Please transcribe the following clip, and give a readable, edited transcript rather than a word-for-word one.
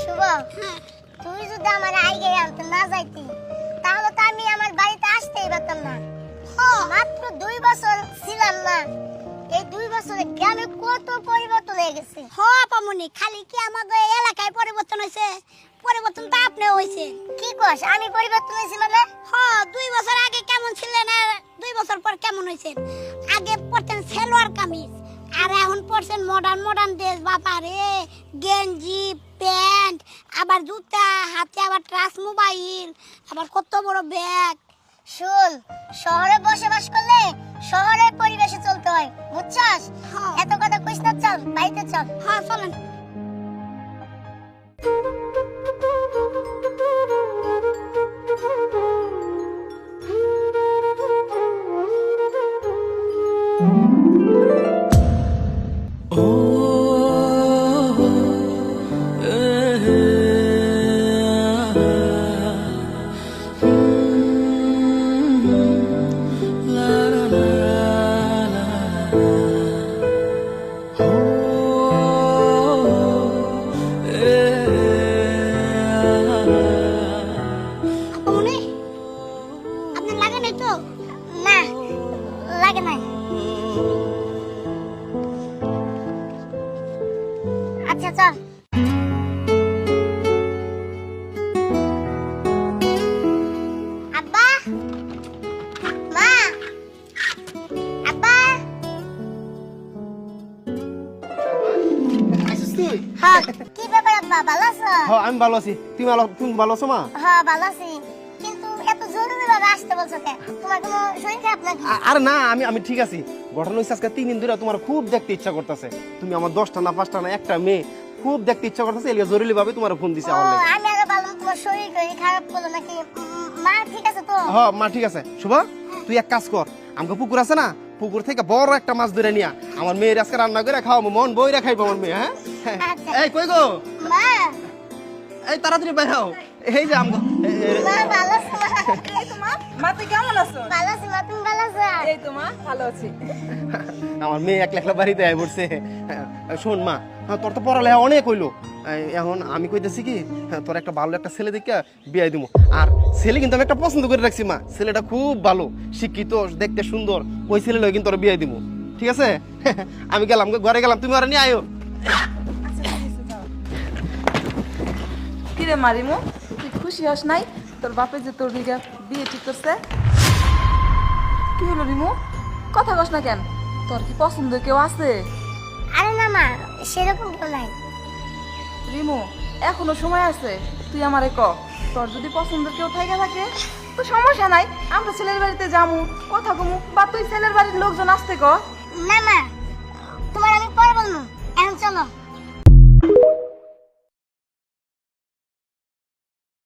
শুভ, তুই যদি আমার আগে আনতে না যাইতি তাহলে তো আমি আমার বাড়িতে আসতেই পারতাম না। মাত্র 2 বছর ছিলাম না, এই 2 বছরে গ্রামে কত পরিবর্তন হয়ে গেছে। পামনি, খালি কি আমাদের এলাকায় পরিবর্তন হয়েছে? পরিবর্তন তো আপনি হয়েছে। কি কস, আমি পরিবর্তন হয়েছি মানে? 2 বছর আগে কেমন ছিলেন আর 2 বছর পর কেমন হয়েছেন? আগে পরতেন সালোয়ার কামিজ, আর এখন পরছেন মডার্ন ড্রেস। বাবা রে, গেঞ্জি, প্যান্ট, আবার জুতা, হাতে আবার টাচ মোবাইল, আবার কত বড় ব্যাগ। শুন, শহরে বসবাস করলে শহরের পরিবেশে চলতে হয়, বুঝছস? এত কথা কইস না, চল বাড়িতে চল। চলেন। আপনার লাগে নাই তো? না, লাগে নাই। আচ্ছা চল। আব্বা, মা, আব্বা। হ্যাঁ, কি ব্যাপার আব্বা, ভালো আছো? হ্যাঁ, আমি ভালো আছি। তুমি ভালো আছো মা? হ্যাঁ, ভালো আছি। কিন্তু এত জরুরি ভাবে আসতে বলছো কেন? তোমার কোনো শরীর খারাপ নাকি? আরে না, আমি ঠিক আছি। ঘটনা হইছে আজকে 3 দিন ধরে তোমার খুব দেখতে ইচ্ছা করতেছে। তুমি আমার 10টা না 5টা না একটা মেয়ে খুব দেখতে ইচ্ছা করতেছে, এলিয়া জরুরি ভাবে তোমার ফোন দিছে আমার লাগি। আমি আগে ভাবলাম তোমার শরীর খারাপ করলো নাকি। মা ঠিক আছে তো? হ্যাঁ মা ঠিক আছে। শুভ, তুই এক কাজ কর, আমাকে পুকুর আছে না, পুকুর থেকে বড় একটা মাছ ধরে নিয়া আমার মেয়ের আজকে রান্না করে খাওয়াবো, মন বইরা খাইবো আমার মেয়ে। হ্যাঁ আচ্ছা। এই কই গো? মা, এই তাড়াতাড়ি বাইরে হও। এই যে আমগো মা ভালো আছো? এই তো মা, মা তুই কেমন আছো? ভালো আছি মা, তুমি ভালো আছো? এই তো মা, ভালো আছি। আমার মেয়ে একলা একলা বাড়িতে আয় পড়ছে। শোন মা, তোর তো পড়ালেখা অনেক হইলো, এখন আমি কইতেছি কি, তোর একটা ভালো একটা ছেলে দেখে বিয়ে দিব। আর ছেলে কিন্তু আমি একটা পছন্দ করে রাখছি মা, ছেলেটা খুব ভালো, শিক্ষিত, দেখতে সুন্দর। ওই ছেলে লয় কিন্তু তোর বিয়ে দিব, ঠিক আছে? আমি গেলাম, ঘরে গেলাম, তুমি ওরা নিয়ে আয়ো। কিরে মারিমু, তুই খুশি হস নাই তোর বাপে যে তোর দিকে বিয়ে ঠিক করছে? কি হলো রিমু, কথা কস না কেন? তোর কি পছন্দ কেউ আছে? আরে না মা, সেরকম কেউ নাই। রিমু, এখনো সময় আছে, তুই আমারে ক, তোর যদি পছন্দের কেউ থেকে থাকে তো সমস্যা নাই, আমরা ছেলের বাড়িতে যামু, কথা কমু, বা তুই ছেলের বাড়ির লোকজন আসতে ক। না মা, তোমার আমি পরে বলবো, এখন চলো।